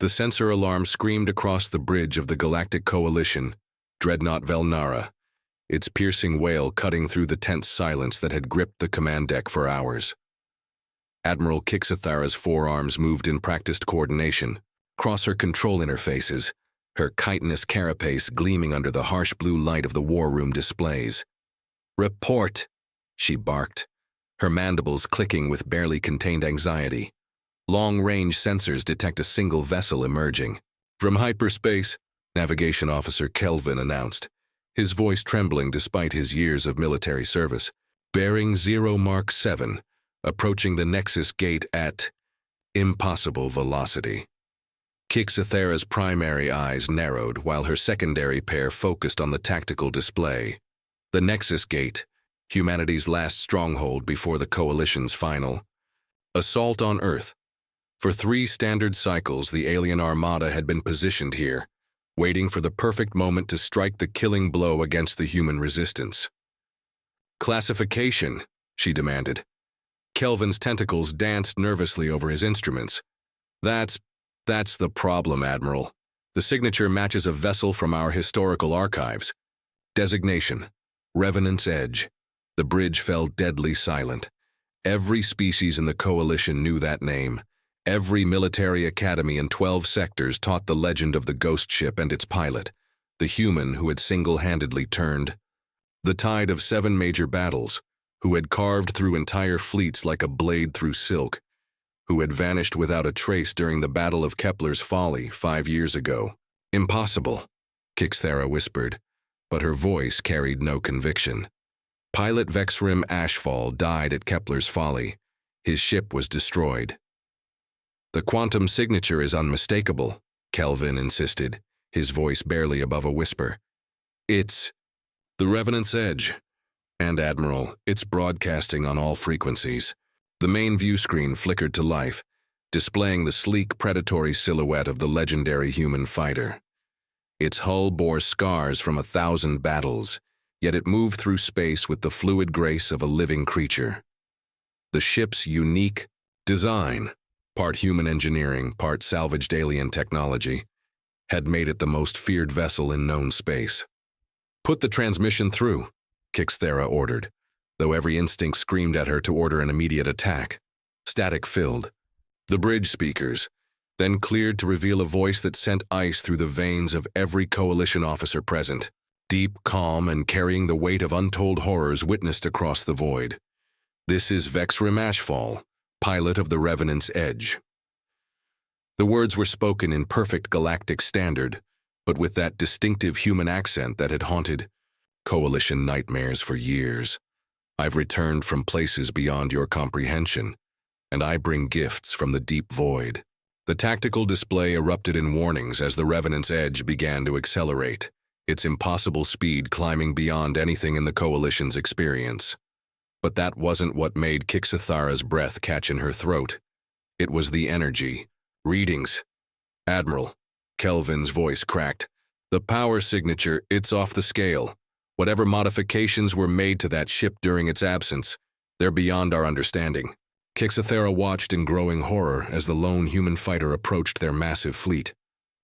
The sensor alarm screamed across the bridge of the Galactic Coalition, Dreadnought Velnara, its piercing wail cutting through the tense silence that had gripped the command deck for hours. Admiral Kixathara's forearms moved in practiced coordination, across her control interfaces, her chitinous carapace gleaming under the harsh blue light of the war room displays. "Report," she barked, her mandibles clicking with barely contained anxiety. Long-range sensors detect a single vessel emerging. "From hyperspace," Navigation Officer Kelvin announced, his voice trembling despite his years of military service. "Bearing 0 Mark 7, approaching the Nexus Gate at impossible velocity." Kixathara's primary eyes narrowed while her secondary pair focused on the tactical display. The Nexus Gate, humanity's last stronghold before the Coalition's final assault on Earth. For 3 standard cycles, the alien armada had been positioned here, waiting for the perfect moment to strike the killing blow against the human resistance. "Classification," she demanded. Kelvin's tentacles danced nervously over his instruments. That's the problem, Admiral. The signature matches a vessel from our historical archives. Designation: Revenant's Edge." The bridge fell deadly silent. Every species in the Coalition knew that name. Every military academy in 12 sectors taught the legend of the ghost ship and its pilot, the human who had single-handedly turned the tide of 7 major battles, who had carved through entire fleets like a blade through silk, who had vanished without a trace during the Battle of Kepler's Folly 5 years ago. "Impossible," Kixathara whispered, but her voice carried no conviction. Pilot Vexrim HFY died at Kepler's Folly. His ship was destroyed. "The quantum signature is unmistakable," Kelvin insisted, his voice barely above a whisper. "It's the Revenant's Edge. And, Admiral, it's broadcasting on all frequencies." The main view screen flickered to life, displaying the sleek, predatory silhouette of the legendary human fighter. Its hull bore scars from 1,000 battles, yet it moved through space with the fluid grace of a living creature. The ship's unique design, part human engineering, part salvaged alien technology, had made it the most feared vessel in known space. "Put the transmission through," Kixathara ordered, though every instinct screamed at her to order an immediate attack. Static filled the bridge speakers, then cleared to reveal a voice that sent ice through the veins of every Coalition officer present, deep, calm, and carrying the weight of untold horrors witnessed across the void. "This is Vexrim HFY, pilot of the Revenant's Edge." The words were spoken in perfect galactic standard, but with that distinctive human accent that had haunted Coalition nightmares for years. "I've returned from places beyond your comprehension, and I bring gifts from the deep void." The tactical display erupted in warnings as the Revenant's Edge began to accelerate, its impossible speed climbing beyond anything in the Coalition's experience. But that wasn't what made Kixathara's breath catch in her throat. It was the energy. "Readings. Admiral," Kelvin's voice cracked. "The power signature, it's off the scale. Whatever modifications were made to that ship during its absence, they're beyond our understanding." Kixathara watched in growing horror as the lone human fighter approached their massive fleet.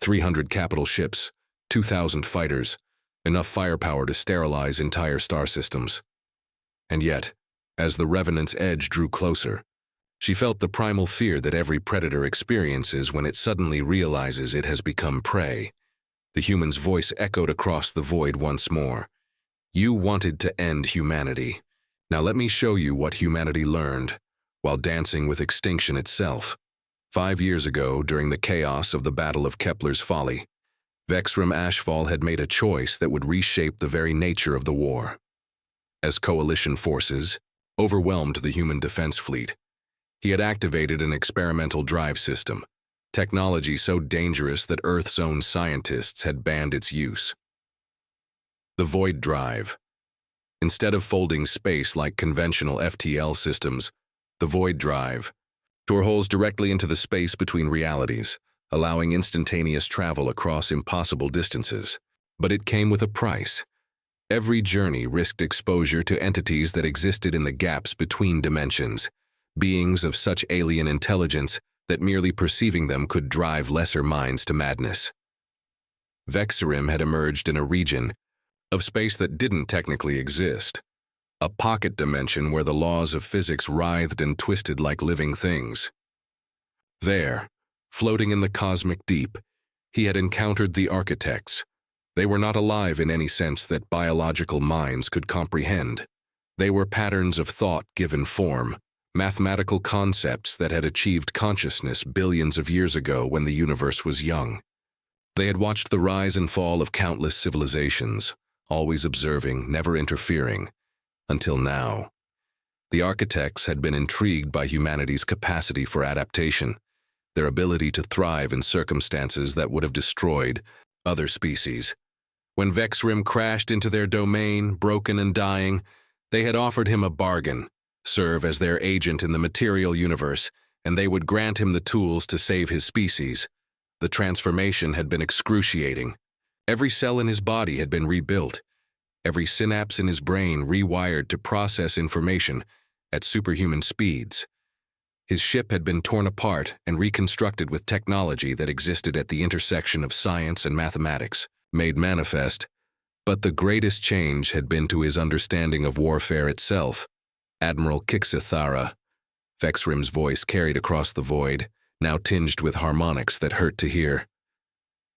300 capital ships, 2,000 fighters, enough firepower to sterilize entire star systems. And yet, as the Revenant's Edge drew closer, she felt the primal fear that every predator experiences when it suddenly realizes it has become prey. The human's voice echoed across the void once more. "You wanted to end humanity. Now let me show you what humanity learned, while dancing with extinction itself." 5 years ago, during the chaos of the Battle of Kepler's Folly, Vexrim HFY had made a choice that would reshape the very nature of the war. As Coalition forces overwhelmed the human defense fleet, he had activated an experimental drive system, technology so dangerous that Earth's own scientists had banned its use. The Void Drive. Instead of folding space like conventional FTL systems, the Void Drive tore holes directly into the space between realities, allowing instantaneous travel across impossible distances. But it came with a price. Every journey risked exposure to entities that existed in the gaps between dimensions, beings of such alien intelligence that merely perceiving them could drive lesser minds to madness. Vexrim had emerged in a region of space that didn't technically exist, a pocket dimension where the laws of physics writhed and twisted like living things. There, floating in the cosmic deep, he had encountered the architects. They were not alive in any sense that biological minds could comprehend. They were patterns of thought given form, mathematical concepts that had achieved consciousness billions of years ago when the universe was young. They had watched the rise and fall of countless civilizations, always observing, never interfering, until now. The architects had been intrigued by humanity's capacity for adaptation, their ability to thrive in circumstances that would have destroyed other species. When Vexrim crashed into their domain, broken and dying, they had offered him a bargain: serve as their agent in the material universe, and they would grant him the tools to save his species. The transformation had been excruciating. Every cell in his body had been rebuilt, every synapse in his brain rewired to process information at superhuman speeds. His ship had been torn apart and reconstructed with technology that existed at the intersection of science and mathematics, made manifest. But the greatest change had been to his understanding of warfare itself. Admiral Kixithara, Vexrim's voice carried across the void, now tinged with harmonics that hurt to hear.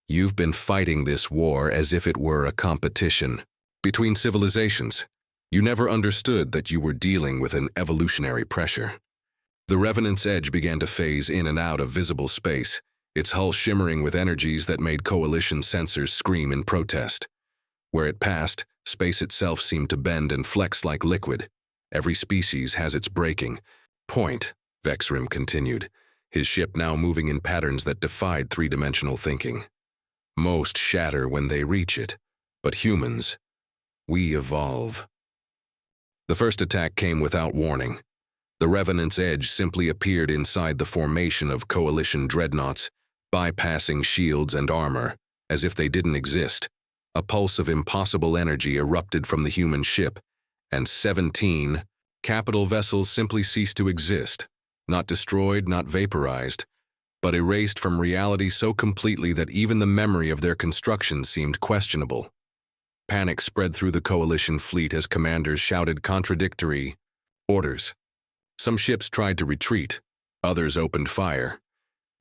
You've been fighting this war as if it were a competition between civilizations. You never understood that you were dealing with an evolutionary pressure. The Revenant's edge began to phase in and out of visible space, its hull shimmering with energies that made Coalition sensors scream in protest. Where it passed, space itself seemed to bend and flex like liquid. Every species has its breaking point, Vexrim continued, his ship now moving in patterns that defied three-dimensional thinking. Most shatter when they reach it, but humans, we evolve. The first attack came without warning. The Revenant's edge simply appeared inside the formation of Coalition dreadnoughts, bypassing shields and armor, as if they didn't exist. A pulse of impossible energy erupted from the human ship, and 17 capital vessels simply ceased to exist, not destroyed, not vaporized, but erased from reality so completely that even the memory of their construction seemed questionable. Panic spread through the Coalition fleet as commanders shouted contradictory orders. Some ships tried to retreat, others opened fire,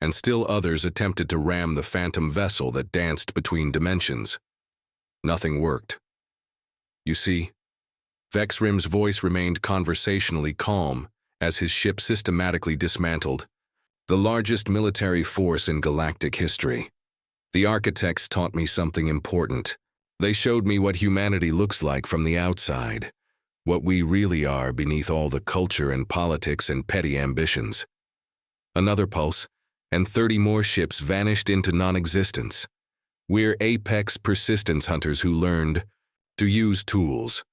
and still others attempted to ram the phantom vessel that danced between dimensions. Nothing worked. You see, Vexrim's voice remained conversationally calm as his ship systematically dismantled, the largest military force in galactic history. The architects taught me something important. They showed me what humanity looks like from the outside, what we really are beneath all the culture and politics and petty ambitions. Another pulse, and 30 more ships vanished into non-existence. We're apex persistence hunters who learned to use tools.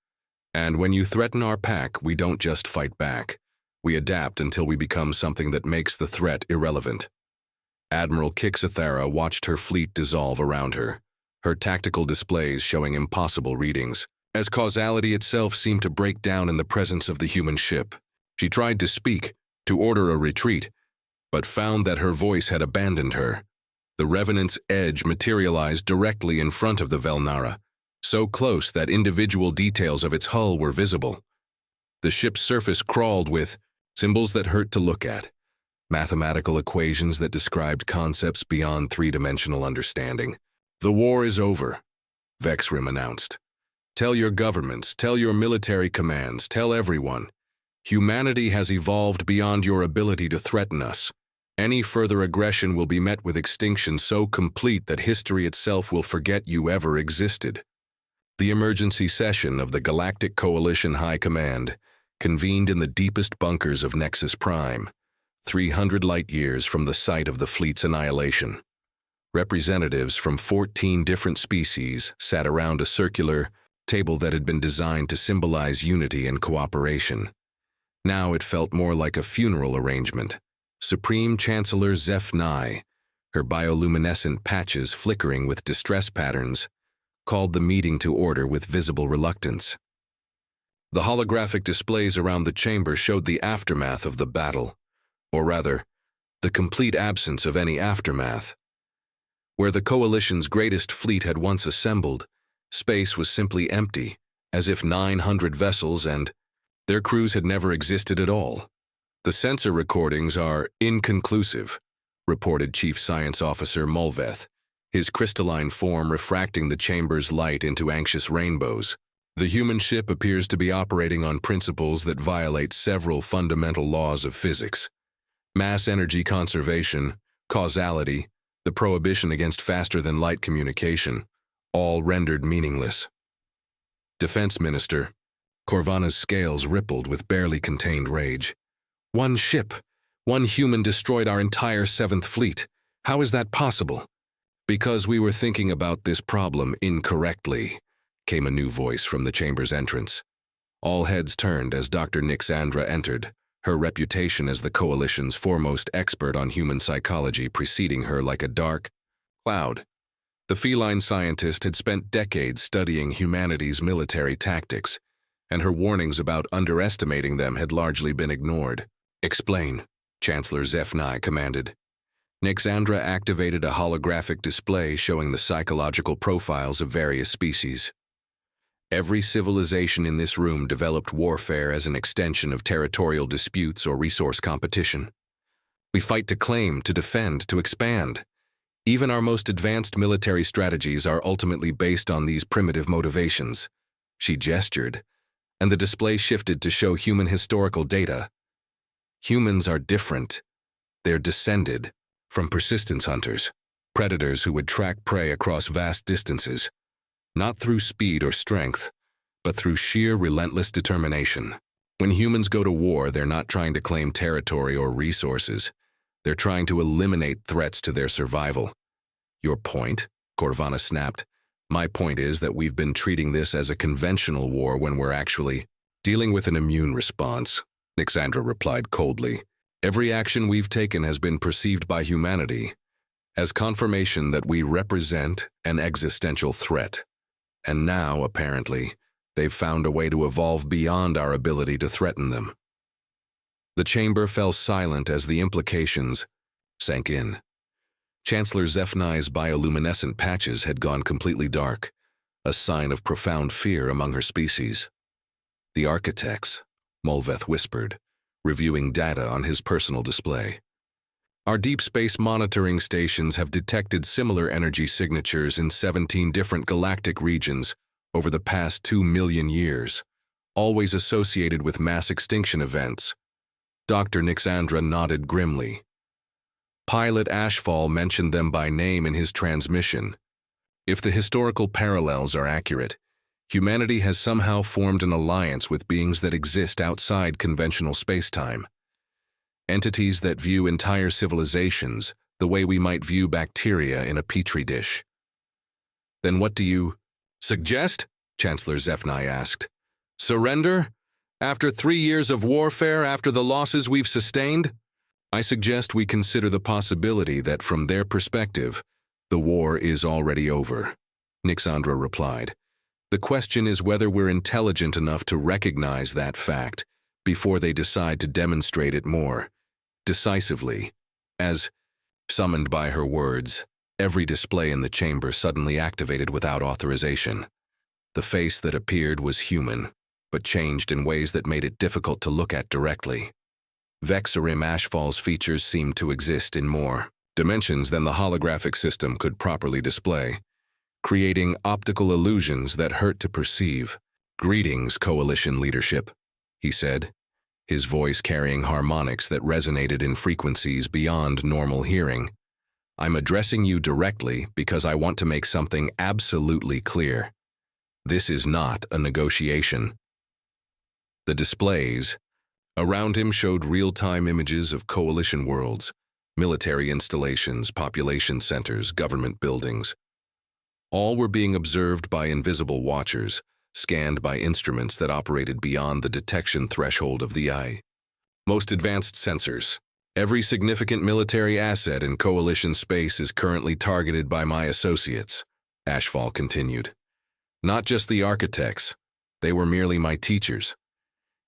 And when you threaten our pack, we don't just fight back. We adapt until we become something that makes the threat irrelevant. Admiral Kixithara watched her fleet dissolve around her, her tactical displays showing impossible readings, as causality itself seemed to break down in the presence of the human ship. She tried to speak, to order a retreat, but found that her voice had abandoned her. The Revenant's edge materialized directly in front of the Velnara, so close that individual details of its hull were visible. The ship's surface crawled with symbols that hurt to look at, mathematical equations that described concepts beyond three-dimensional understanding. The war is over, Vexrim announced. Tell your governments, tell your military commands, tell everyone. Humanity has evolved beyond your ability to threaten us. Any further aggression will be met with extinction so complete that history itself will forget you ever existed. The emergency session of the Galactic Coalition High Command convened in the deepest bunkers of Nexus Prime, 300 light-years from the site of the fleet's annihilation. Representatives from 14 different species sat around a circular table that had been designed to symbolize unity and cooperation. Now it felt more like a funeral arrangement. Supreme Chancellor Zeph Nye, her bioluminescent patches flickering with distress patterns, called the meeting to order with visible reluctance. The holographic displays around the chamber showed the aftermath of the battle, or rather, the complete absence of any aftermath. Where the Coalition's greatest fleet had once assembled, space was simply empty, as if 900 vessels and their crews had never existed at all. The sensor recordings are inconclusive, reported Chief Science Officer Mulveth, his crystalline form refracting the chamber's light into anxious rainbows. The human ship appears to be operating on principles that violate several fundamental laws of physics: mass energy conservation, causality, the prohibition against faster-than-light communication, all rendered meaningless. Defense Minister, Corvana's scales rippled with barely contained rage. One ship, one human destroyed our entire 7th Fleet. How is that possible? Because we were thinking about this problem incorrectly, came a new voice from the chamber's entrance. All heads turned as Dr. Nixandra entered, her reputation as the Coalition's foremost expert on human psychology preceding her like a dark cloud. The feline scientist had spent decades studying humanity's military tactics, and her warnings about underestimating them had largely been ignored. Explain, Chancellor HFY commanded. Nixandra activated a holographic display showing the psychological profiles of various species. Every civilization in this room developed warfare as an extension of territorial disputes or resource competition. We fight to claim, to defend, to expand. Even our most advanced military strategies are ultimately based on these primitive motivations. She gestured, and the display shifted to show human historical data. Humans are different. They're descended from persistence hunters, predators who would track prey across vast distances, not through speed or strength, but through sheer relentless determination. When humans go to war, they're not trying to claim territory or resources. They're trying to eliminate threats to their survival. Your point? Corvana snapped. My point is that we've been treating this as a conventional war when we're actually dealing with an immune response, Nixandra replied coldly. Every action we've taken has been perceived by humanity as confirmation that we represent an existential threat. And now, apparently, they've found a way to evolve beyond our ability to threaten them. The chamber fell silent as the implications sank in. Chancellor HFY's bioluminescent patches had gone completely dark, a sign of profound fear among her species. The architects, Mulveth whispered, reviewing data on his personal display. Our deep space monitoring stations have detected similar energy signatures in 17 different galactic regions over the past 2 million years, always associated with mass extinction events. Dr. Nixandra nodded grimly. Pilot Ashfall mentioned them by name in his transmission. If the historical parallels are accurate, humanity has somehow formed an alliance with beings that exist outside conventional spacetime. Entities that view entire civilizations the way we might view bacteria in a petri dish. Then what do you suggest? Chancellor HFY asked. Surrender? After 3 years of warfare, after the losses we've sustained? I suggest we consider the possibility that from their perspective, the war is already over, Nixandra replied. The question is whether we're intelligent enough to recognize that fact before they decide to demonstrate it more decisively. As summoned by her words, every display in the chamber suddenly activated without authorization. The face that appeared was human, but changed in ways that made it difficult to look at directly. Vexarim Ashfall's features seemed to exist in more dimensions than the holographic system could properly display, creating optical illusions that hurt to perceive. Greetings, Coalition leadership, he said, his voice carrying harmonics that resonated in frequencies beyond normal hearing. I'm addressing you directly because I want to make something absolutely clear. This is not a negotiation. The displays around him showed real-time images of coalition worlds, military installations, population centers, government buildings. All were being observed by invisible watchers, scanned by instruments that operated beyond the detection threshold of the eye. Most advanced sensors. Every significant military asset in coalition space is currently targeted by my associates, Ashfall continued. Not just the architects. They were merely my teachers.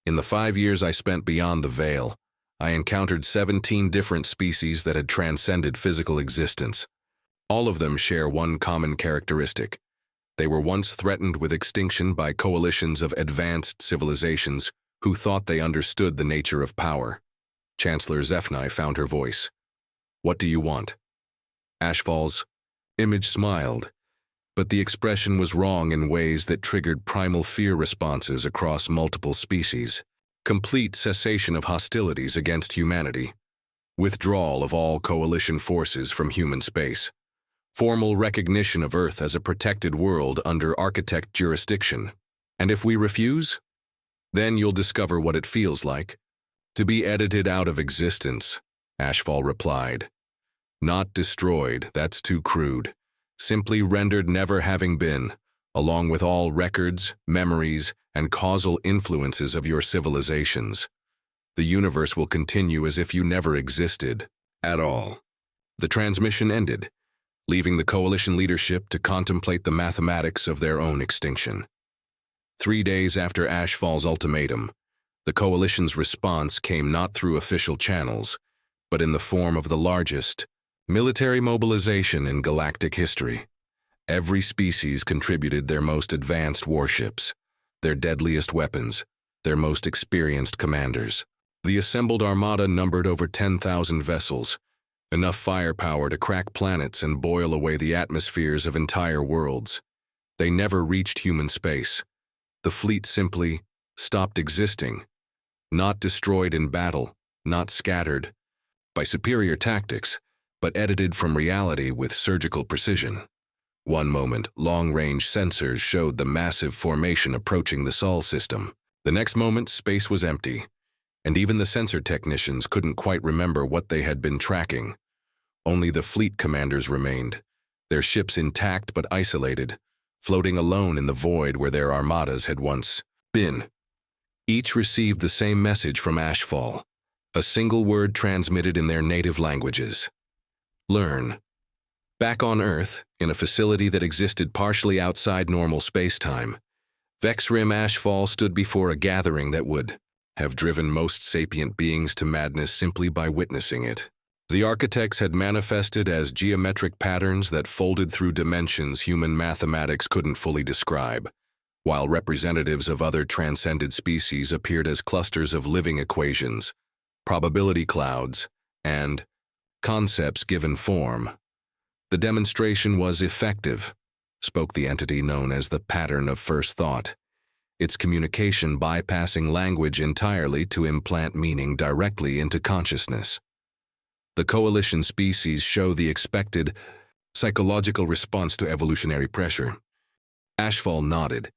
In the 5 years I spent beyond the veil, I encountered 17 different species that had transcended physical existence. All of them share one common characteristic. They were once threatened with extinction by coalitions of advanced civilizations who thought they understood the nature of power. Chancellor HFY found her voice. "What do you want?" HFY's image smiled, but the expression was wrong in ways that triggered primal fear responses across multiple species. Complete cessation of hostilities against humanity. Withdrawal of all coalition forces from human space. Formal recognition of Earth as a protected world under architect jurisdiction. And if we refuse? Then you'll discover what it feels like to be edited out of existence, HFY replied. Not destroyed, that's too crude. Simply rendered never having been, along with all records, memories, and causal influences of your civilizations. The universe will continue as if you never existed at all. The transmission ended, leaving the coalition leadership to contemplate the mathematics of their own extinction. 3 days after HFY's ultimatum, the coalition's response came not through official channels, but in the form of the largest military mobilization in galactic history. Every species contributed their most advanced warships, their deadliest weapons, their most experienced commanders. The assembled armada numbered over 10,000 vessels, enough firepower to crack planets and boil away the atmospheres of entire worlds. They never reached human space. The fleet simply stopped existing, not destroyed in battle, not scattered by superior tactics, but edited from reality with surgical precision. One moment, long-range sensors showed the massive formation approaching the Sol system. The next moment, space was empty, and even the sensor technicians couldn't quite remember what they had been tracking. Only the fleet commanders remained, their ships intact but isolated, floating alone in the void where their armadas had once been. Each received the same message from HFY, a single word transmitted in their native languages. Learn. Back on Earth, in a facility that existed partially outside normal space-time, Vexrim HFY stood before a gathering that would have driven most sapient beings to madness simply by witnessing it. The architects had manifested as geometric patterns that folded through dimensions human mathematics couldn't fully describe, while representatives of other transcended species appeared as clusters of living equations, probability clouds, and concepts given form. The demonstration was effective, spoke the entity known as the pattern of first thought, its communication bypassing language entirely to implant meaning directly into consciousness. The coalition species show the expected psychological response to evolutionary pressure. HFY nodded,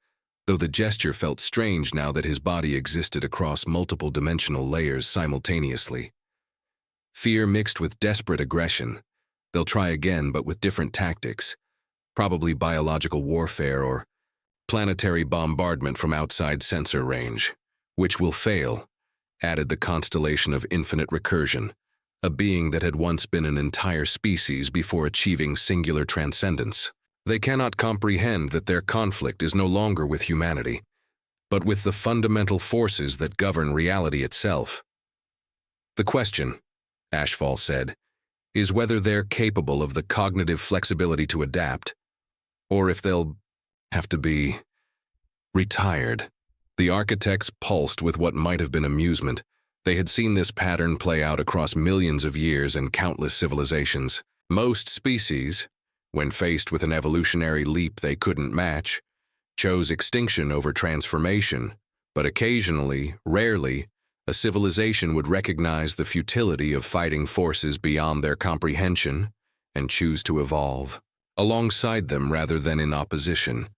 though the gesture felt strange now that his body existed across multiple dimensional layers simultaneously. Fear mixed with desperate aggression. They'll try again, but with different tactics, probably biological warfare or planetary bombardment from outside sensor range, which will fail, added the constellation of infinite recursion, a being that had once been an entire species before achieving singular transcendence. They cannot comprehend that their conflict is no longer with humanity, but with the fundamental forces that govern reality itself. The question, HFY said, is whether they're capable of the cognitive flexibility to adapt, or if they'll have to be retired. The architects pulsed with what might have been amusement. They had seen this pattern play out across millions of years and countless civilizations. Most species, when faced with an evolutionary leap they couldn't match, chose extinction over transformation, but occasionally, rarely, a civilization would recognize the futility of fighting forces beyond their comprehension and choose to evolve alongside them rather than in opposition.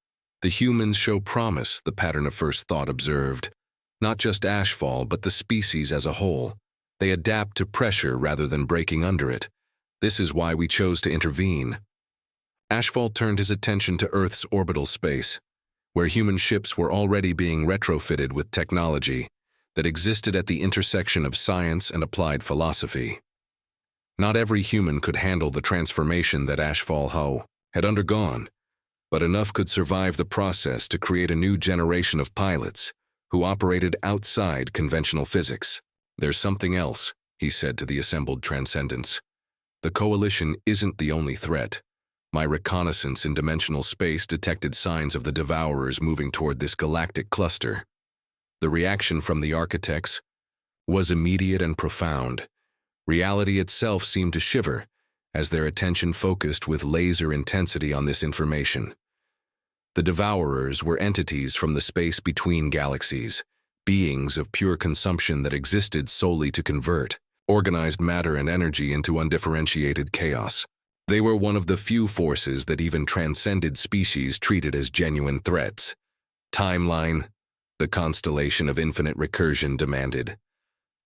The humans show promise, the pattern of first thought observed. Not just HFY, but the species as a whole. They adapt to pressure rather than breaking under it. This is why we chose to intervene. HFY turned his attention to Earth's orbital space, where human ships were already being retrofitted with technology that existed at the intersection of science and applied philosophy. Not every human could handle the transformation that HFY had undergone, but enough could survive the process to create a new generation of pilots who operated outside conventional physics. "There's something else," he said to the assembled transcendents. "The Coalition isn't the only threat. My reconnaissance in dimensional space detected signs of the Devourers moving toward this galactic cluster." The reaction from the architects was immediate and profound. Reality itself seemed to shiver as their attention focused with laser intensity on this information. The Devourers were entities from the space between galaxies, beings of pure consumption that existed solely to convert organized matter and energy into undifferentiated chaos. They were one of the few forces that even transcended species treated as genuine threats. Timeline, the constellation of infinite recursion demanded.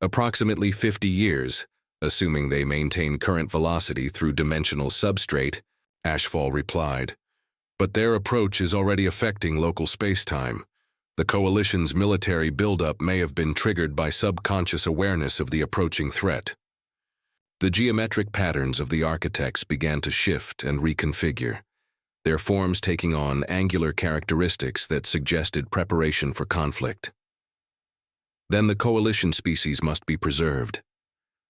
Approximately 50 years, assuming they maintain current velocity through dimensional substrate, HFY replied. But their approach is already affecting local space-time. The Coalition's military buildup may have been triggered by subconscious awareness of the approaching threat. The geometric patterns of the architects began to shift and reconfigure, their forms taking on angular characteristics that suggested preparation for conflict. Then the Coalition species must be preserved.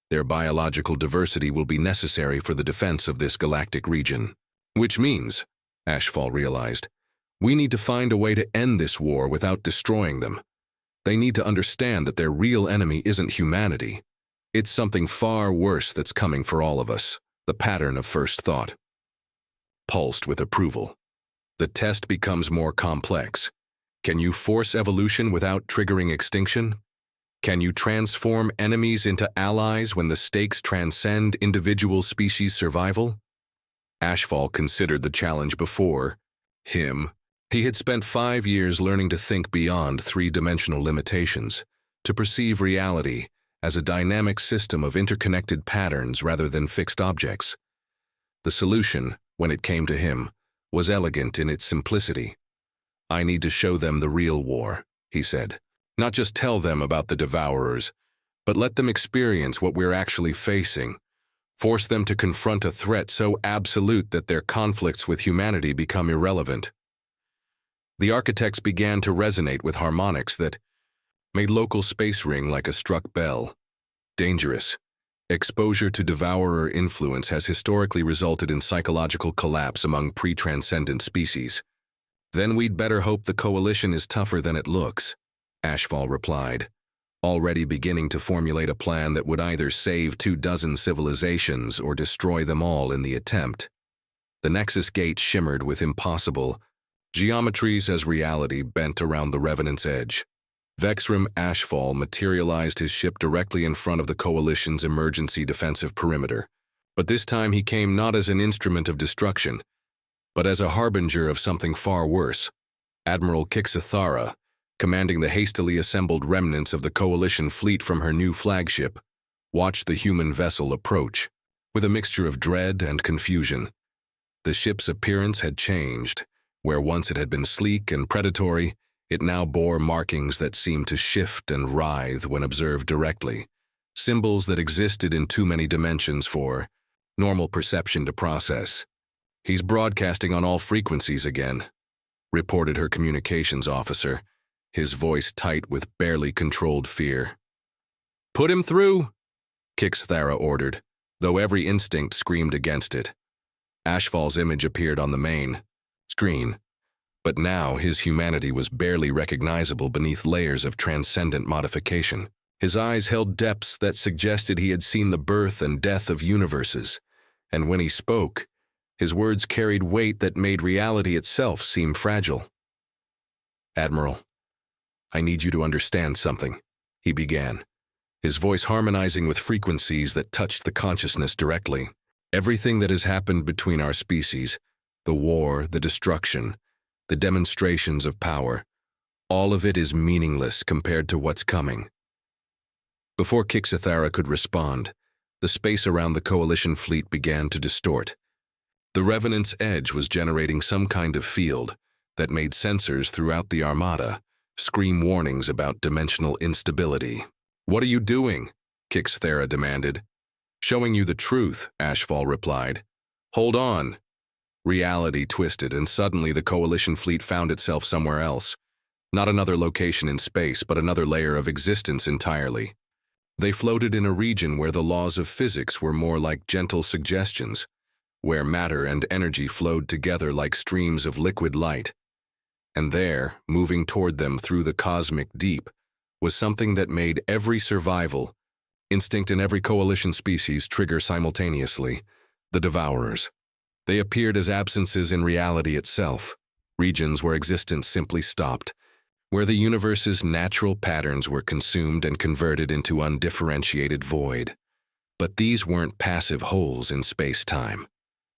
Their biological diversity will be necessary for the defense of this galactic region. Which means, HFY realized, we need to find a way to end this war without destroying them. They need to understand that their real enemy isn't humanity. It's something far worse that's coming for all of us, the pattern of first thought. Pulsed with approval. The test becomes more complex. Can you force evolution without triggering extinction? Can you transform enemies into allies when the stakes transcend individual species survival? HFY considered the challenge before him. He had spent 5 years learning to think beyond three-dimensional limitations, to perceive reality as a dynamic system of interconnected patterns rather than fixed objects. The solution, when it came to him, was elegant in its simplicity. I need to show them the real war, he said. Not just tell them about the Devourers, but let them experience what we're actually facing. Force them to confront a threat so absolute that their conflicts with humanity become irrelevant. The architects began to resonate with harmonics that made local space ring like a struck bell. Dangerous. Exposure to Devourer influence has historically resulted in psychological collapse among pre-transcendent species. Then we'd better hope the Coalition is tougher than it looks, HFY replied, already beginning to formulate a plan that would either save 24 civilizations or destroy them all in the attempt. The Nexus Gate shimmered with impossible geometries as reality bent around the Revenant's edge. Vexrim HFY materialized his ship directly in front of the Coalition's emergency defensive perimeter. But this time he came not as an instrument of destruction, but as a harbinger of something far worse. Admiral Kixathara, commanding the hastily assembled remnants of the Coalition fleet from her new flagship, watched the human vessel approach, with a mixture of dread and confusion. The ship's appearance had changed. Where once it had been sleek and predatory, it now bore markings that seemed to shift and writhe when observed directly, symbols that existed in too many dimensions for normal perception to process. "He's broadcasting on all frequencies again," reported her communications officer, his voice tight with barely controlled fear. "Put him through," Kixathara ordered, though every instinct screamed against it. HFY's image appeared on the main screen, but now his humanity was barely recognizable beneath layers of transcendent modification. His eyes held depths that suggested he had seen the birth and death of universes, and when he spoke, his words carried weight that made reality itself seem fragile. "Admiral, I need you to understand something," he began, his voice harmonizing with frequencies that touched the consciousness directly. "Everything that has happened between our species, the war, the destruction, the demonstrations of power, all of it is meaningless compared to what's coming." Before Kixathara could respond, the space around the Coalition fleet began to distort. The Revenant's edge was generating some kind of field that made sensors throughout the Armada scream warnings about dimensional instability. "What are you doing?" Kixathara demanded. "Showing you the truth," HFY replied. "Hold on." Reality twisted, and suddenly the Coalition fleet found itself somewhere else. Not another location in space, but another layer of existence entirely. They floated in a region where the laws of physics were more like gentle suggestions, where matter and energy flowed together like streams of liquid light. And there, moving toward them through the cosmic deep, was something that made every survival instinct in every coalition species trigger simultaneously: the Devourers. They appeared as absences in reality itself, regions where existence simply stopped, where the universe's natural patterns were consumed and converted into undifferentiated void. But these weren't passive holes in space-time.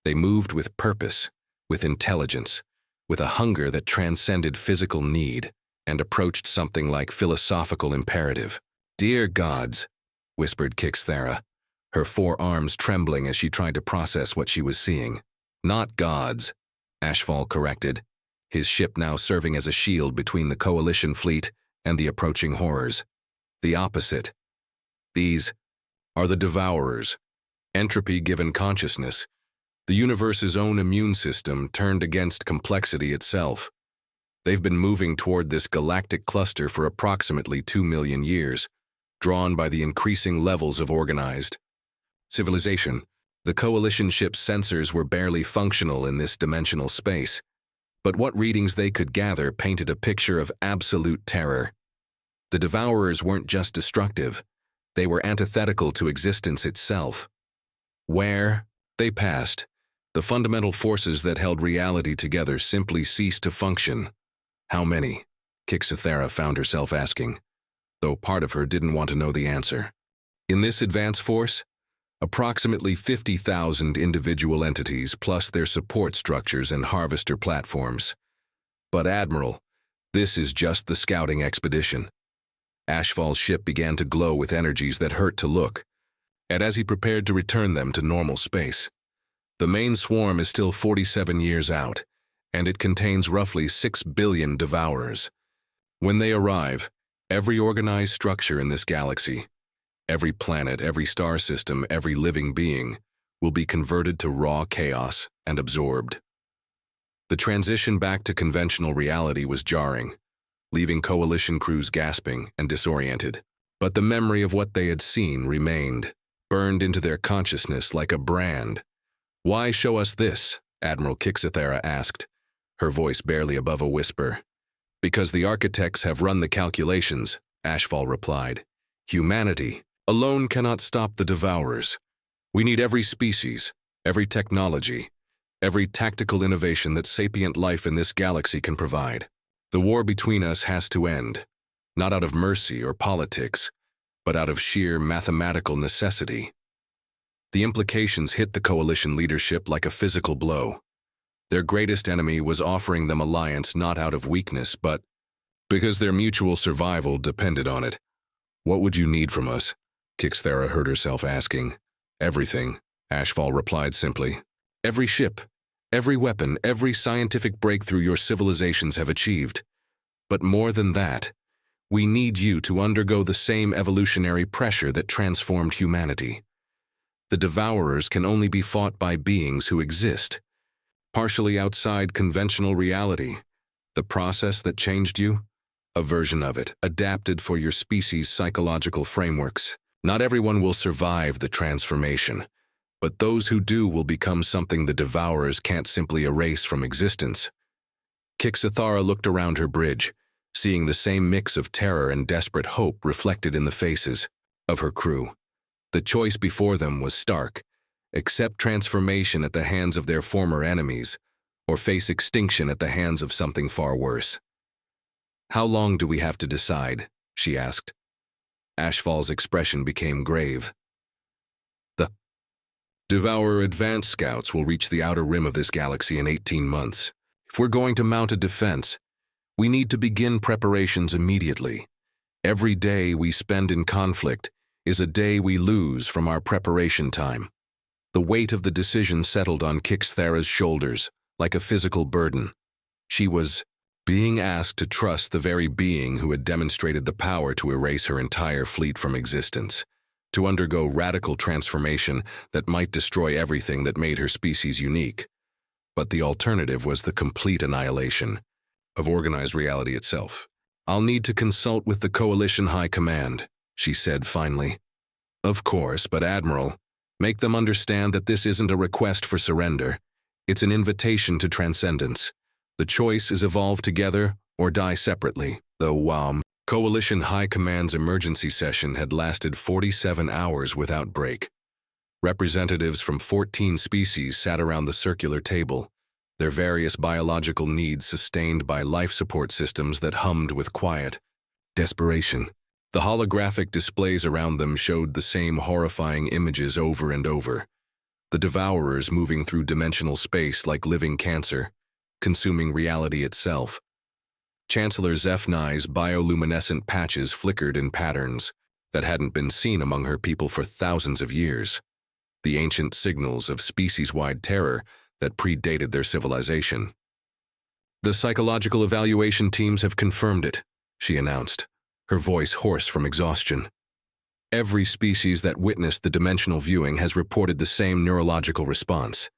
They moved with purpose, with intelligence, with a hunger that transcended physical need and approached something like philosophical imperative. "Dear gods," whispered Kixthera, her forearms trembling as she tried to process what she was seeing. "Not gods," HFY corrected, his ship now serving as a shield between the Coalition fleet and the approaching horrors. "The opposite. These are the Devourers. Entropy given consciousness, the universe's own immune system turned against complexity itself. They've been moving toward this galactic cluster for approximately 2 million years, drawn by the increasing levels of organized civilization. The Coalition ship's sensors were barely functional in this dimensional space, but what readings they could gather painted a picture of absolute terror. The Devourers weren't just destructive, they were antithetical to existence itself. Where they passed, the fundamental forces that held reality together simply ceased to function. How many? Kixthera found herself asking, though part of her didn't want to know the answer. In this advance force, approximately 50,000 individual entities plus their support structures and harvester platforms. But Admiral, this is just the scouting expedition. HFY's ship began to glow with energies that hurt to look, and as he prepared to return them to normal space. The main swarm is still 47 years out, and it contains roughly 6 billion Devourers. When they arrive, every organized structure in this galaxy, every planet, every star system, every living being, will be converted to raw chaos and absorbed. The transition back to conventional reality was jarring, leaving Coalition crews gasping and disoriented. But the memory of what they had seen remained, burned into their consciousness like a brand. "Why show us this?" Admiral Kixthera asked, her voice barely above a whisper. "Because the architects have run the calculations," HFY replied. "Humanity alone cannot stop the Devourers. We need every species, every technology, every tactical innovation that sapient life in this galaxy can provide. The war between us has to end, not out of mercy or politics, but out of sheer mathematical necessity." The implications hit the Coalition leadership like a physical blow. Their greatest enemy was offering them alliance not out of weakness, but because their mutual survival depended on it. "What would you need from us?" Kixthera heard herself asking. "Everything," HFY replied simply. "Every ship, every weapon, every scientific breakthrough your civilizations have achieved. But more than that, we need you to undergo the same evolutionary pressure that transformed humanity. The Devourers can only be fought by beings who exist, partially outside conventional reality. The process that changed you? A version of it, adapted for your species' psychological frameworks. Not everyone will survive the transformation, but those who do will become something the Devourers can't simply erase from existence." Kixthera looked around her bridge, seeing the same mix of terror and desperate hope reflected in the faces of her crew. The choice before them was stark: accept transformation at the hands of their former enemies, or face extinction at the hands of something far worse. "How long do we have to decide?" she asked. HFY's expression became grave. "The Devourer advance scouts will reach the outer rim of this galaxy in 18 months. If we're going to mount a defense, we need to begin preparations immediately. Every day we spend in conflict is a day we lose from our preparation time." The weight of the decision settled on Kixthera's shoulders, like a physical burden. She was being asked to trust the very being who had demonstrated the power to erase her entire fleet from existence, to undergo radical transformation that might destroy everything that made her species unique. But the alternative was the complete annihilation of organized reality itself. "I'll need to consult with the Coalition High Command," she said finally. Of course, but Admiral, make them understand that this isn't a request for surrender. It's an invitation to transcendence. The choice is evolve together or die separately. The Coalition High Command's emergency session had lasted 47 hours without break. Representatives from 14 species sat around the circular table, their various biological needs sustained by life support systems that hummed with quiet desperation. The holographic displays around them showed the same horrifying images over and over. The devourers moving through dimensional space like living cancer, consuming reality itself. Chancellor Zephni's bioluminescent patches flickered in patterns that hadn't been seen among her people for thousands of years. The ancient signals of species-wide terror that predated their civilization. The psychological evaluation teams have confirmed it, she announced, her voice hoarse from exhaustion. Every species that witnessed the dimensional viewing has reported the same neurological response.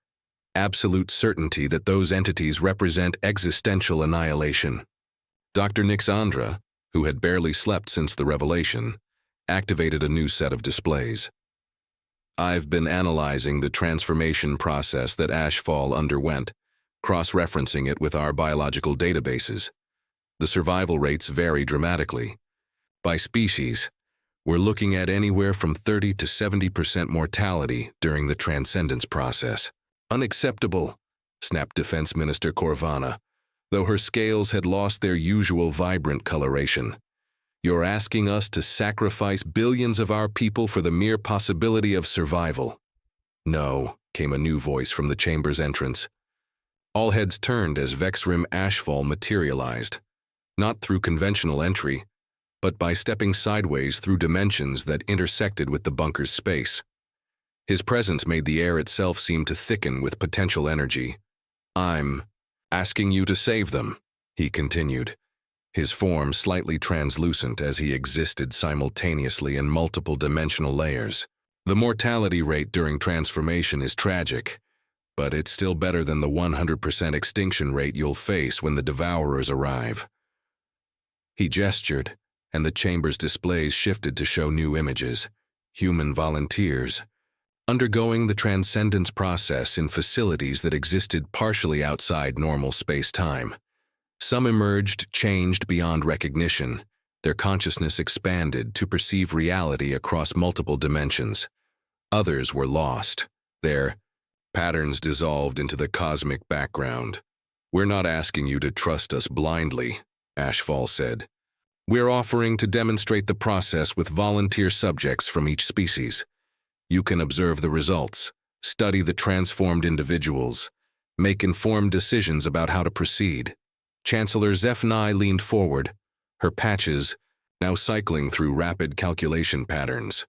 Absolute certainty that those entities represent existential annihilation. Dr. Nixandra, who had barely slept since the revelation, activated a new set of displays. I've been analyzing the transformation process that HFY underwent, cross-referencing it with our biological databases. The survival rates vary dramatically. By species, we're looking at anywhere from 30 to 70% mortality during the transcendence process. Unacceptable, snapped Defense Minister Corvana, though her scales had lost their usual vibrant coloration. You're asking us to sacrifice billions of our people for the mere possibility of survival. No, came a new voice from the chamber's entrance. All heads turned as Vexrim HFY materialized, not through conventional entry, but by stepping sideways through dimensions that intersected with the bunker's space. His presence made the air itself seem to thicken with potential energy. I'm asking you to save them, he continued, his form slightly translucent as he existed simultaneously in multiple dimensional layers. The mortality rate during transformation is tragic, but it's still better than the 100% extinction rate you'll face when the Devourers arrive. He gestured, and the chamber's displays shifted to show new images. Human volunteers, undergoing the transcendence process in facilities that existed partially outside normal space-time. Some emerged changed beyond recognition, their consciousness expanded to perceive reality across multiple dimensions. Others were lost, their patterns dissolved into the cosmic background. We're not asking you to trust us blindly, HFY said. We're offering to demonstrate the process with volunteer subjects from each species. You can observe the results, study the transformed individuals, make informed decisions about how to proceed. Chancellor Zephni leaned forward, her patches now cycling through rapid calculation patterns.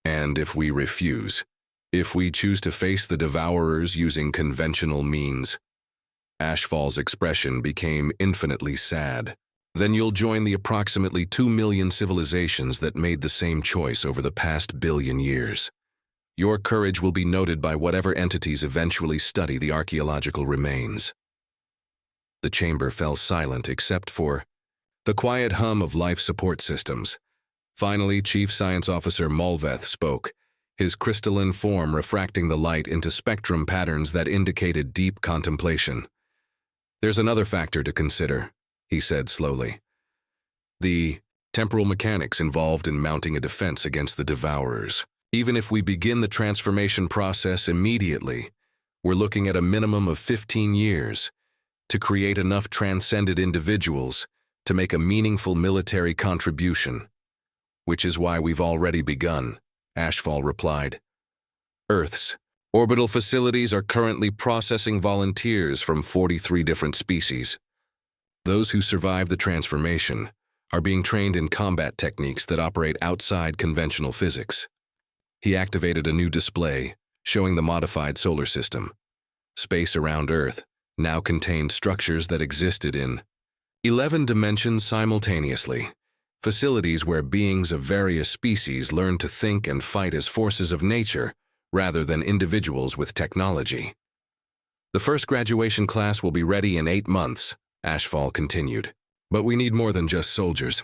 And if we refuse, if we choose to face the Devourers using conventional means, HFY's expression became infinitely sad. Then you'll join the approximately 2 million civilizations that made the same choice over the past billion years. Your courage will be noted by whatever entities eventually study the archaeological remains. The chamber fell silent except for the quiet hum of life support systems. Finally, Chief Science Officer Mulveth spoke, his crystalline form refracting the light into spectrum patterns that indicated deep contemplation. There's another factor to consider, he said slowly. The temporal mechanics involved in mounting a defense against the Devourers. Even if we begin the transformation process immediately, we're looking at a minimum of 15 years to create enough transcended individuals to make a meaningful military contribution. Which is why we've already begun, HFY replied. Earth's orbital facilities are currently processing volunteers from 43 different species. Those who survive the transformation are being trained in combat techniques that operate outside conventional physics. He activated a new display, showing the modified solar system. Space around Earth now contained structures that existed in 11 dimensions simultaneously, facilities where beings of various species learn to think and fight as forces of nature rather than individuals with technology. The first graduation class will be ready in 8 months, HFY continued. But we need more than just soldiers.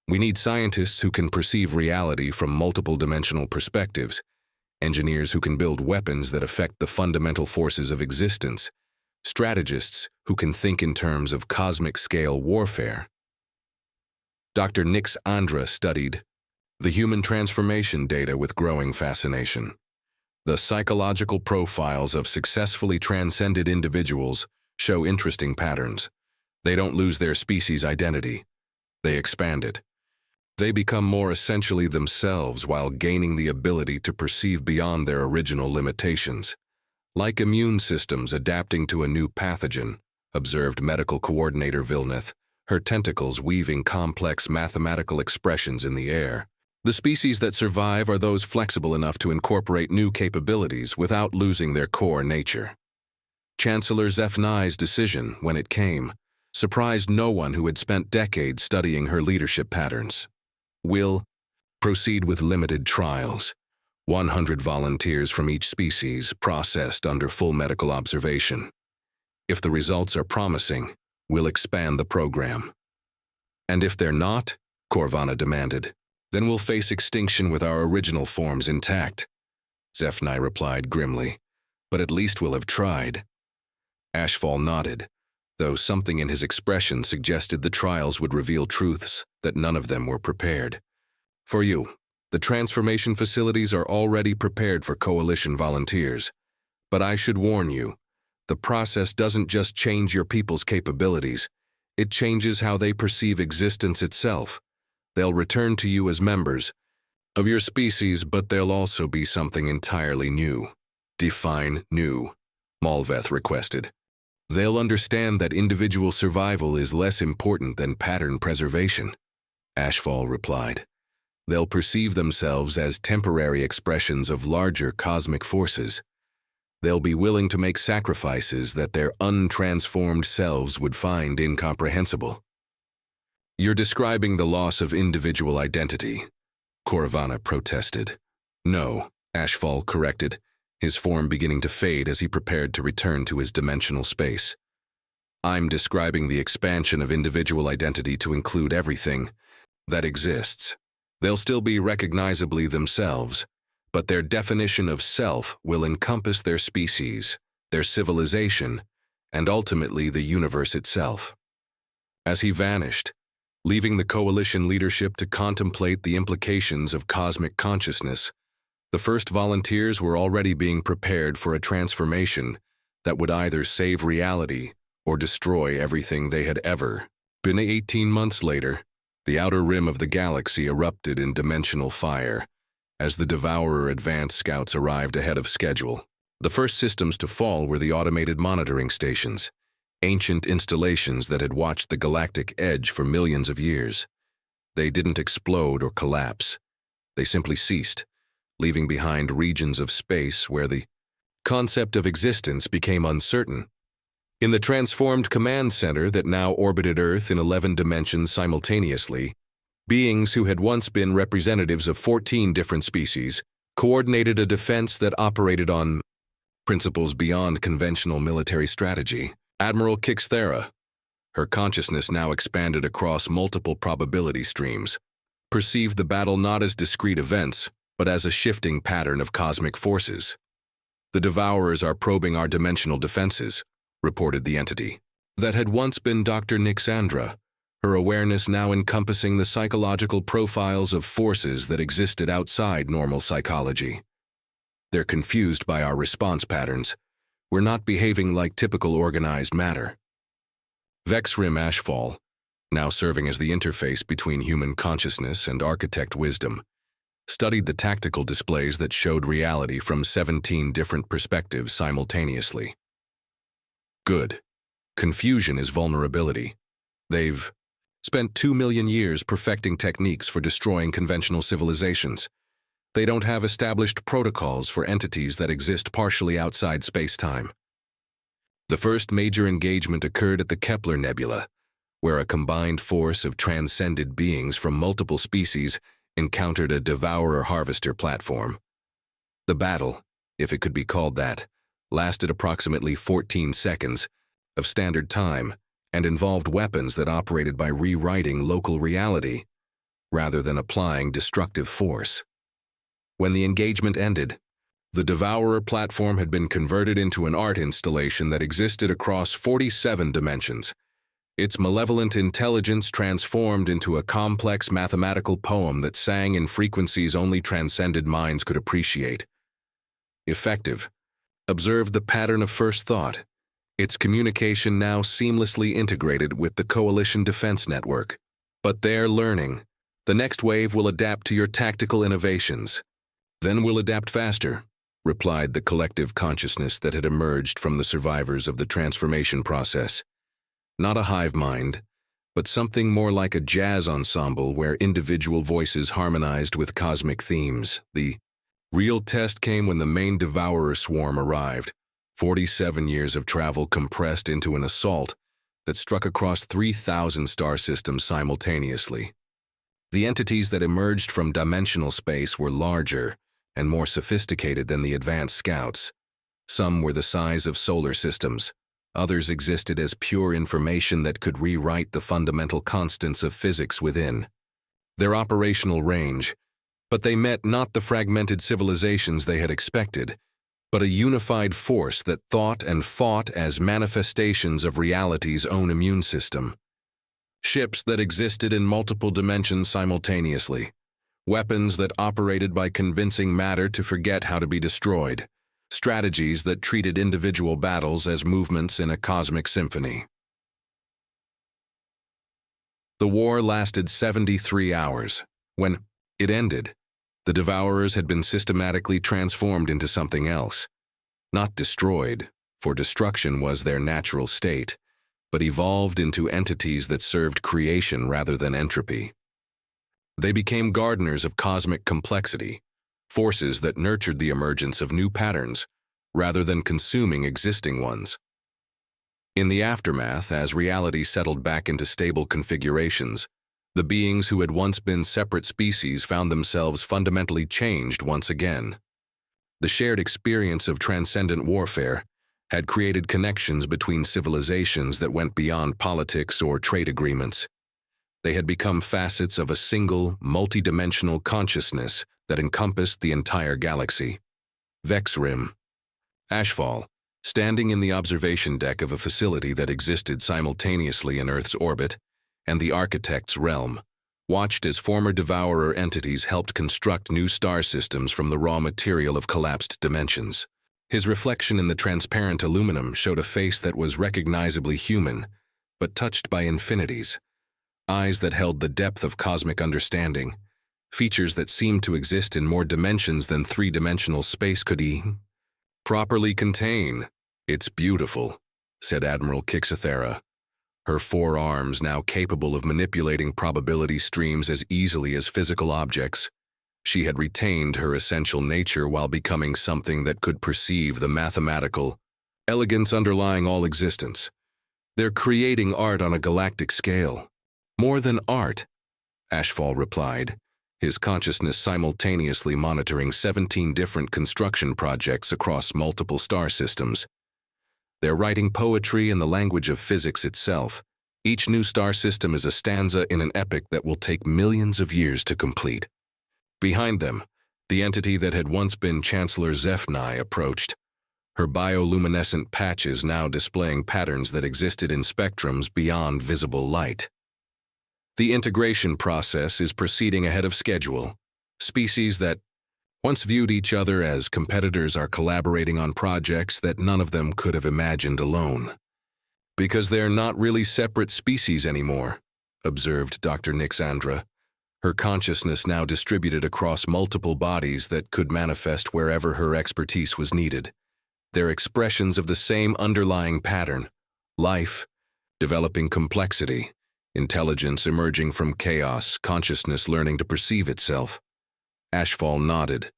We need scientists who can perceive reality from multiple dimensional perspectives, engineers who can build weapons that affect the fundamental forces of existence, strategists who can think in terms of cosmic-scale warfare. Dr. Nix Andra studied the human transformation data with growing fascination. The psychological profiles of successfully transcended individuals show interesting patterns. They don't lose their species identity. They expand it. They become more essentially themselves while gaining the ability to perceive beyond their original limitations. Like immune systems adapting to a new pathogen, observed medical coordinator Vilnath, her tentacles weaving complex mathematical expressions in the air. The species that survive are those flexible enough to incorporate new capabilities without losing their core nature. Chancellor Zephnai's decision, when it came, surprised no one who had spent decades studying her leadership patterns. Will proceed with limited trials. 100 volunteers from each species processed under full medical observation. If the results are promising, we'll expand the program. And if they're not, Corvana demanded, then we'll face extinction with our original forms intact. Zephnai replied grimly, but at least we'll have tried. HFY nodded, though something in his expression suggested the trials would reveal truths that none of them were prepared. For you, the transformation facilities are already prepared for coalition volunteers. But I should warn you, the process doesn't just change your people's capabilities, it changes how they perceive existence itself. They'll return to you as members of your species, but they'll also be something entirely new. Define new, Malveth requested. They'll understand that individual survival is less important than pattern preservation, HFY replied. They'll perceive themselves as temporary expressions of larger cosmic forces. They'll be willing to make sacrifices that their untransformed selves would find incomprehensible. You're describing the loss of individual identity, Corvana protested. No, HFY corrected, his form beginning to fade as he prepared to return to his dimensional space. I'm describing the expansion of individual identity to include everything that exists. They'll still be recognizably themselves, but their definition of self will encompass their species, their civilization, and ultimately the universe itself. As he vanished, leaving the coalition leadership to contemplate the implications of cosmic consciousness, the first volunteers were already being prepared for a transformation that would either save reality or destroy everything they had ever been. 18 months later, the outer rim of the galaxy erupted in dimensional fire as the Devourer advance scouts arrived ahead of schedule. The first systems to fall were the automated monitoring stations, ancient installations that had watched the galactic edge for millions of years. They didn't explode or collapse. They simply ceased, leaving behind regions of space where the concept of existence became uncertain. In the transformed command center that now orbited Earth in 11 dimensions simultaneously, beings who had once been representatives of 14 different species coordinated a defense that operated on principles beyond conventional military strategy. Admiral Kixthera, her consciousness now expanded across multiple probability streams, perceived the battle not as discrete events, but as a shifting pattern of cosmic forces. The Devourers are probing our dimensional defenses, reported the entity. That had once been Dr. Nixandra, her awareness now encompassing the psychological profiles of forces that existed outside normal psychology. They're confused by our response patterns. We're not behaving like typical organized matter. Vexrim Ashfall, now serving as the interface between human consciousness and architect wisdom, studied the tactical displays that showed reality from 17 different perspectives simultaneously. Good. Confusion is vulnerability. They've spent 2 million years perfecting techniques for destroying conventional civilizations. They don't have established protocols for entities that exist partially outside space-time. The first major engagement occurred at the Kepler Nebula, where a combined force of transcended beings from multiple species encountered a Devourer-Harvester platform. The battle, if it could be called that, lasted approximately 14 seconds of standard time and involved weapons that operated by rewriting local reality. rather than applying destructive force. When the engagement ended, the Devourer platform had been converted into an art installation that existed across 47 dimensions. Its malevolent intelligence transformed into a complex mathematical poem that sang in frequencies only transcended minds could appreciate. Effective. Observe the pattern of first thought. Its communication now seamlessly integrated with the Coalition Defense Network. But they're learning. The next wave will adapt to your tactical innovations. Then we'll adapt faster, replied the collective consciousness that had emerged from the survivors of the transformation process. Not a hive mind, but something more like a jazz ensemble where individual voices harmonized with cosmic themes. The real test came when the main Devourer swarm arrived, 47 years of travel compressed into an assault that struck across 3,000 star systems simultaneously. The entities that emerged from dimensional space were larger and more sophisticated than the advanced scouts. Some were the size of solar systems. Others existed as pure information that could rewrite the fundamental constants of physics within. Their operational range, but they met not the fragmented civilizations they had expected, but a unified force that thought and fought as manifestations of reality's own immune system. Ships that existed in multiple dimensions simultaneously. Weapons that operated by convincing matter to forget how to be destroyed. Strategies that treated individual battles as movements in a cosmic symphony. The war lasted 73 hours. When it ended, the Devourers had been systematically transformed into something else. Not destroyed, for destruction was their natural state, but evolved into entities that served creation rather than entropy. They became gardeners of cosmic complexity, forces that nurtured the emergence of new patterns, rather than consuming existing ones. In the aftermath, as reality settled back into stable configurations, the beings who had once been separate species found themselves fundamentally changed once again. The shared experience of transcendent warfare had created connections between civilizations that went beyond politics or trade agreements. They had become facets of a single, multidimensional consciousness that encompassed the entire galaxy. Vexrim. Ashfall, standing in the observation deck of a facility that existed simultaneously in Earth's orbit and the Architect's realm, watched as former Devourer entities helped construct new star systems from the raw material of collapsed dimensions. His reflection in the transparent aluminum showed a face that was recognizably human, but touched by infinities. Eyes that held the depth of cosmic understanding, features that seemed to exist in more dimensions than three-dimensional space could properly contain. It's beautiful, said Admiral Kixathera, her four arms now capable of manipulating probability streams as easily as physical objects. She had retained her essential nature while becoming something that could perceive the mathematical elegance underlying all existence. They're creating art on a galactic scale. More than art, Ashfall replied, his consciousness simultaneously monitoring 17 different construction projects across multiple star systems. They're writing poetry in the language of physics itself. Each new star system is a stanza in an epic that will take millions of years to complete. Behind them, the entity that had once been Chancellor Zephni approached, her bioluminescent patches now displaying patterns that existed in spectrums beyond visible light. The integration process is proceeding ahead of schedule. Species that once viewed each other as competitors are collaborating on projects that none of them could have imagined alone. Because they're not really separate species anymore, observed Dr. Nixandra, her consciousness now distributed across multiple bodies that could manifest wherever her expertise was needed. They're expressions of the same underlying pattern: life, developing complexity, intelligence emerging from chaos, consciousness learning to perceive itself. Ashfall nodded,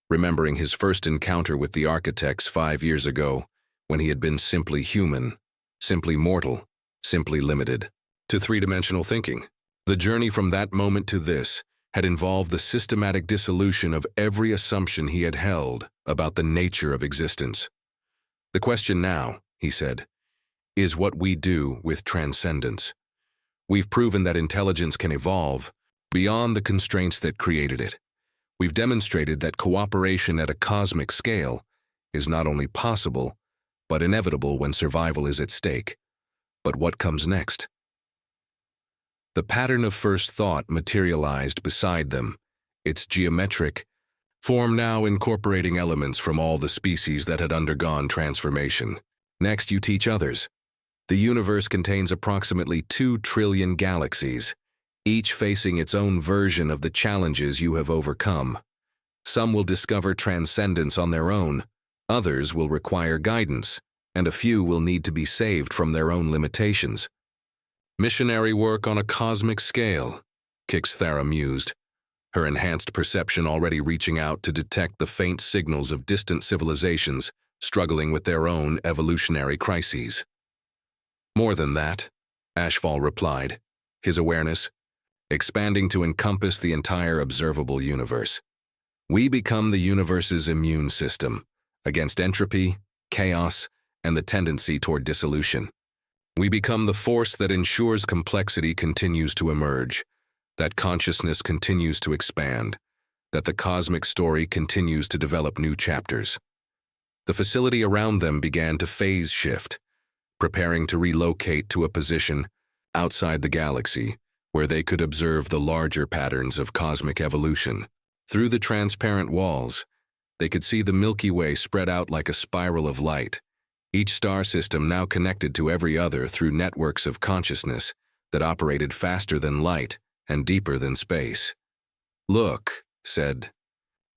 remembering his first encounter with the architects 5 years ago, when he had been simply human, simply mortal, simply limited to three-dimensional thinking. The journey from that moment to this had involved the systematic dissolution of every assumption he had held about the nature of existence. The question now, he said, is what we do with transcendence. We've proven that intelligence can evolve, beyond the constraints that created it. We've demonstrated that cooperation at a cosmic scale is not only possible, but inevitable when survival is at stake. But what comes next? The pattern of first thought materialized beside them, its geometric form now incorporating elements from all the species that had undergone transformation. Next, you teach others. The universe contains approximately 2 trillion galaxies, each facing its own version of the challenges you have overcome. Some will discover transcendence on their own, others will require guidance, and a few will need to be saved from their own limitations. Missionary work on a cosmic scale, HFY mused, her enhanced perception already reaching out to detect the faint signals of distant civilizations struggling with their own evolutionary crises. More than that, HFY replied, his awareness expanding to encompass the entire observable universe. We become the universe's immune system against entropy, chaos, and the tendency toward dissolution. We become the force that ensures complexity continues to emerge, that consciousness continues to expand, that the cosmic story continues to develop new chapters. The facility around them began to phase shift, preparing to relocate to a position outside the galaxy where they could observe the larger patterns of cosmic evolution. Through the transparent walls, they could see the Milky Way spread out like a spiral of light, each star system now connected to every other through networks of consciousness that operated faster than light and deeper than space. Look, said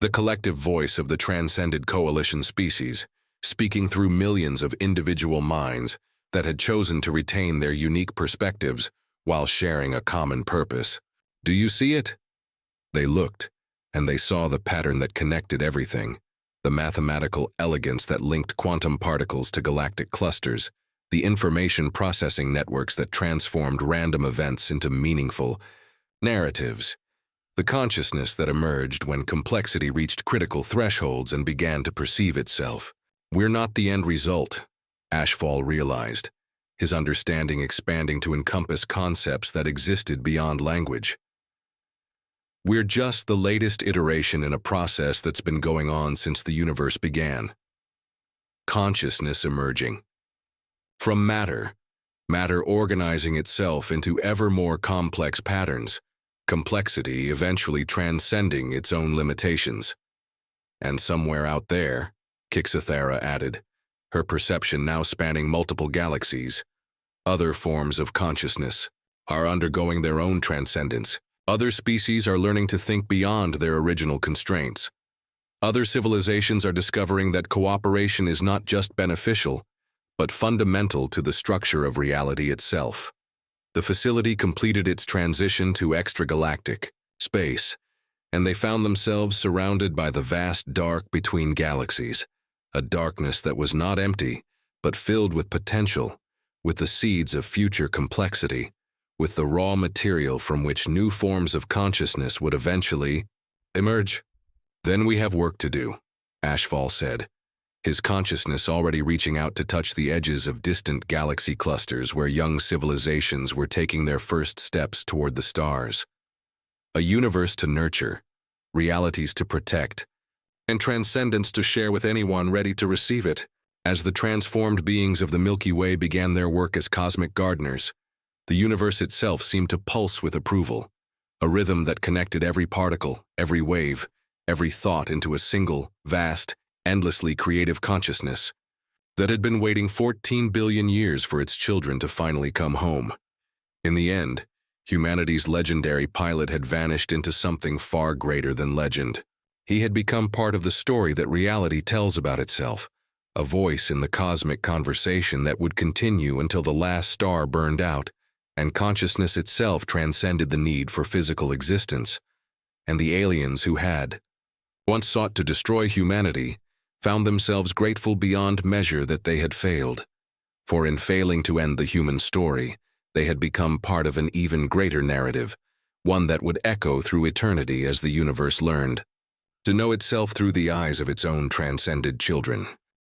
the collective voice of the transcended coalition species, speaking through millions of individual minds that had chosen to retain their unique perspectives while sharing a common purpose. Do you see it? They looked, and they saw the pattern that connected everything, the mathematical elegance that linked quantum particles to galactic clusters, the information processing networks that transformed random events into meaningful narratives, the consciousness that emerged when complexity reached critical thresholds and began to perceive itself. We're not the end result, HFY realized, his understanding expanding to encompass concepts that existed beyond language. We're just the latest iteration in a process that's been going on since the universe began. Consciousness emerging. From matter organizing itself into ever more complex patterns, complexity eventually transcending its own limitations. And somewhere out there, HFY added, her perception now spanning multiple galaxies, other forms of consciousness are undergoing their own transcendence. Other species are learning to think beyond their original constraints. Other civilizations are discovering that cooperation is not just beneficial, but fundamental to the structure of reality itself. The facility completed its transition to extragalactic space, and they found themselves surrounded by the vast dark between galaxies, a darkness that was not empty, but filled with potential, with the seeds of future complexity, with the raw material from which new forms of consciousness would eventually emerge. Then we have work to do, HFY said, his consciousness already reaching out to touch the edges of distant galaxy clusters where young civilizations were taking their first steps toward the stars. A universe to nurture, realities to protect, and transcendence to share with anyone ready to receive it. As the transformed beings of the Milky Way began their work as cosmic gardeners, the universe itself seemed to pulse with approval, a rhythm that connected every particle, every wave, every thought into a single, vast, endlessly creative consciousness that had been waiting 14 billion years for its children to finally come home. In the end, humanity's legendary pilot had vanished into something far greater than legend. He had become part of the story that reality tells about itself, a voice in the cosmic conversation that would continue until the last star burned out and consciousness itself transcended the need for physical existence. And the aliens who had once sought to destroy humanity found themselves grateful beyond measure that they had failed. For in failing to end the human story, they had become part of an even greater narrative, one that would echo through eternity as the universe learned to know itself through the eyes of its own transcended children.